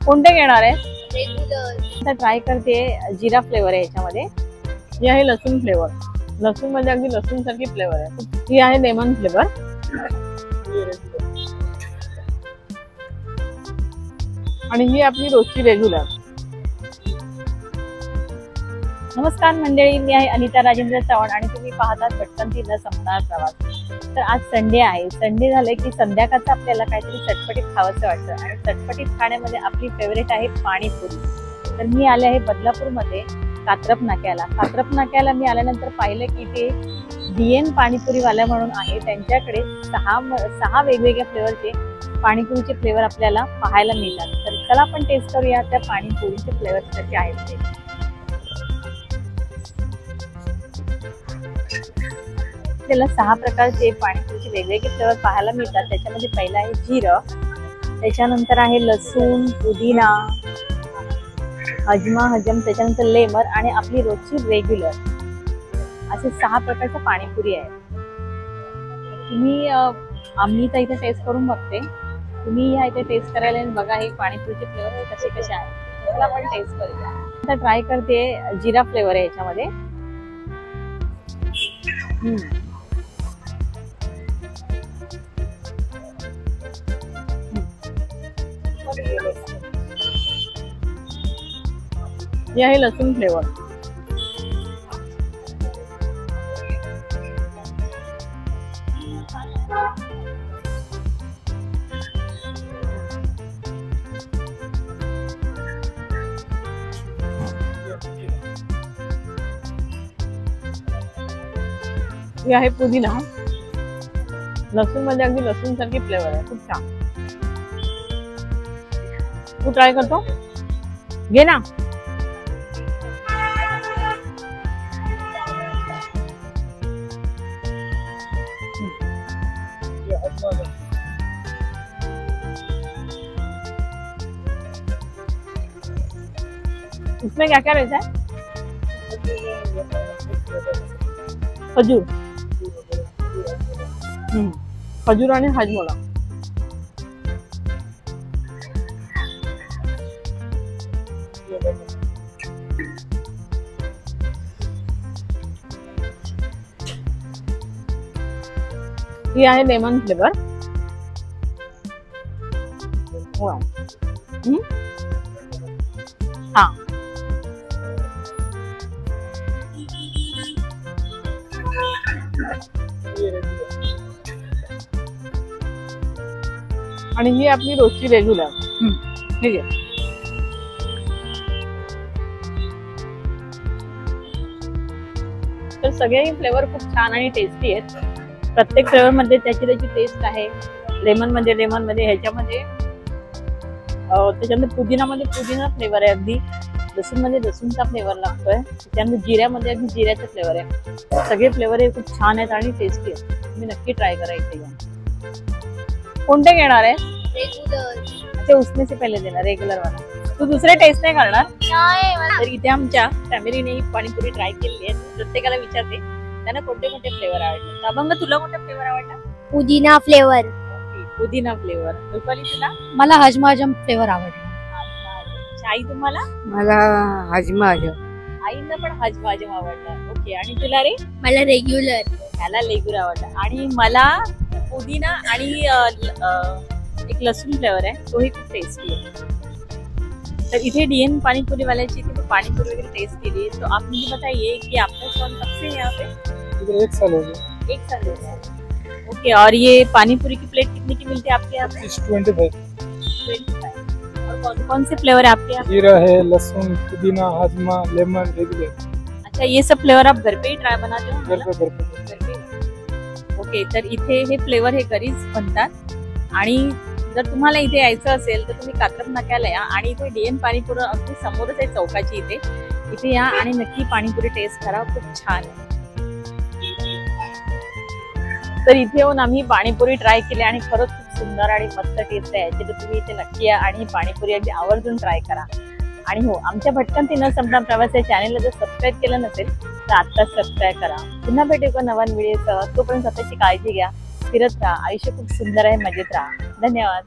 कोणते घेणार आहे? रेग्युलर. आता ट्राय करते जिरा फ्लेवर आहे याच्यामध्ये. ही आहे लसूण फ्लेवर. लसूण म्हणजे अगदी लसूण सारखी फ्लेवर आहे. ही आहे लेमन फ्लेवर. आणि ही आपली रोजची रेग्युलर. नमस्कार मंडळी, मी आहे अनिता राजेंद्र चव्हाण आणि तुम्ही पाहतात भटकंती न संपणार प्रवास. तर आज संडे आहे. संडे झाले की संध्याकाळचं आपल्याला काहीतरी चटपटीत खावंसं वाटतं आणि चटपटीत खाण्यामध्ये आपली फेवरेट आहे पाणीपुरी. तर मी आले आहे बदलापूरमध्ये कात्रप नाक्याला. कात्रप नाक्याला मी आल्यानंतर पाहिलं की ते DN पाणीपुरीवाला म्हणून आहे. त्यांच्याकडे सहा वेगवेगळ्या फ्लेवरचे पाणीपुरीचे फ्लेवर आपल्याला पाहायला मिळतात. तर चला आपण टेस्ट करूया त्या पाणीपुरीचे फ्लेवर कसे आहेत ते. आपल्याला 6 प्रकारचे पाणीपुरीचे वेगवेगळे फ्लेवर पाहायला मिळतात. त्याच्यामध्ये पहिला आहे जिरं, त्याच्यानंतर आहे लसूण, पुदिना, हजमा हजम, त्याच्यानंतर लेमन आणि आपली रोजची रेग्युलर. असे 6 प्रकारचे पाणीपुरी आहे. आम्ही तर इथे टेस्ट करून बघते. तुम्ही या इथे टेस्ट करायला बघा हे पाणीपुरीचे फ्लेवर कसे आहेत. त्याला आपण टेस्ट करूया. आता ट्राय करते जिरा फ्लेवर आहे याच्यामध्ये. हे आहे लसूण फ्लेवर. हे आहे पुदिना. लसूण म्हणजे अगदी लसूण सारखी फ्लेवर आहे. खूप छान. तू ट्राय करतो? घे ना. इसमें क्या क्या रहता है? खजूर. खजूर आणि हाजमोला. ही आहे लेमन फ्लेवर. हा आणि ही आपली रोजची रेग्युलर. ठीक आहे. तर सगळे फ्लेवर खूप छान आणि टेस्टी आहेत. प्रत्येक फ्लेवर मध्ये त्याची टेस्ट आहे. लेमन मध्ये ह्याच्यामध्ये त्याच्यामध्ये पुदिनामध्ये पुदिना फ्लेवर आहे. अगदी लसूण मध्ये लसूणचा फ्लेवर लागतोय. त्याच्यामध्ये जिऱ्यामध्ये अगदी जिऱ्याचा फ्लेवर आहे. सगळे फ्लेवर हे खूप छान आहेत आणि टेस्टी आहेत. तुम्ही नक्की ट्राय करा इथे येऊन. कोणते घेणार आहे? रेग्युलर. अच्छा, उसमें से पहिले देणार रेग्युलर वाला. तू दुसरे टेस्ट नाही करणार? नाही. तर इथे आमच्या फॅमिलीने ही पाणीपुरी ट्राय केली आहे. प्रत्येकाला विचारते त्यांना कोणते फ्लेवर आवडले. अभंग, तुला कोणता फ्लेवर आवडला? पुदिना फ्लेवर. पुदिना फ्लेवर. रुपाली, तुला? मला हजमा हजम फ्लेवर आवडला. आई, तुम्हाला? मला हजमा हजम. आईंना पण हजमा हजम आवडला. ओके. आणि तुला रे? मला रेग्युलर. ह्याला रेग्युलर आवडला. आणि मला पुदिना आणि एक लसूण फ्लेवर आहे. तोही खूप टेस्टी आहे. तर इथे DN पानीपुरी वाल्याची पानीपुरी वगैरह टेस्ट केली. तो आप मुझे बताइए कि आपका कौन कब से यहाँ पे? इधर 1 साल हो गया. 1 साल हो गया. ओके. और ये पानीपुरी की प्लेट कितने की मिलती है आपके यहाँ पे? 25. 25. और कौन कौन से फ्लेवर है आपके यहाँ? जीरा है, लहसुन, पुदीना, हाजमा, लेमन, रेगुलर. अच्छा, ये सब फ्लेवर आप घर पे ही ट्राय बनाते हो? घर पे. ओके. तर इथे हे फ्लेवर हे घरीच बनतात. आणि जर तुम्हाला इथे यायचं असेल तर तुम्ही कात्रप नाक्याला या आणि इथे DN पाणीपुरी अगदी समोरच आहे चौकाची. इथे या आणि नक्की पाणीपुरी टेस्ट करा. खूप छान आहे. तर इथे येऊन आम्ही पाणीपुरी ट्राय केली आणि खरंच खूप सुंदर आणि मस्त टेस्ट आहे याची. तर तुम्ही इथे नक्की या आणि पाणीपुरी अगदी आवर्जून ट्राय करा. आणि हो, आमच्या भटकंती न संपणार प्रवास या चॅनलला जर सबस्क्राईब केलं नसेल तर आत्ताच सबस्क्राईब करा. पुन्हा भेटू एका नवीन व्हिडिओसह. तोपर्यंत स्वतःची काळजी घ्या. फिरत राहा. आयुष्य खूप सुंदर आहे. मजेत राहा. धन्यवाद.